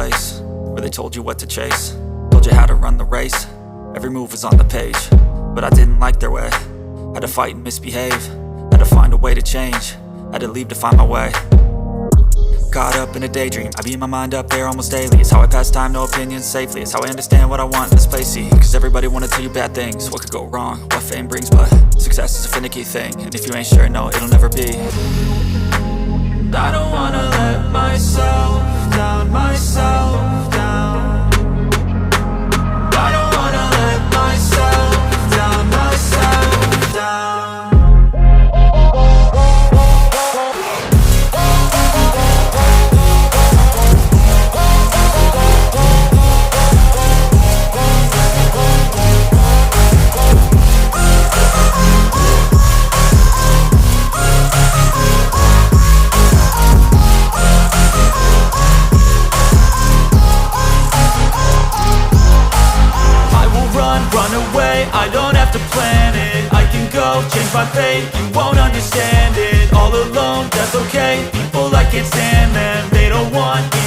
place where they told you what to chase, told you how to run the race. Every move was on the page, but I didn't like their way. Had to fight and misbehave, had to find a way to change, had to leave to find my way. Caught up in a daydream, I beat my mind up there almost daily. It's how I pass time, no opinions safely. It's how I understand what I want in this place, see. Cause everybody wanna tell you bad things, what could go wrong, what fame brings. But success is a finicky thing, and if you ain't sure, no, it'll never be. I don't wanna let myself down, myself down. I don't wanna let myself down, myself down. Run away, I don't have to plan it. I can go, change my fate, you won't understand it. All alone, that's okay, people I can't stand them. They don't want me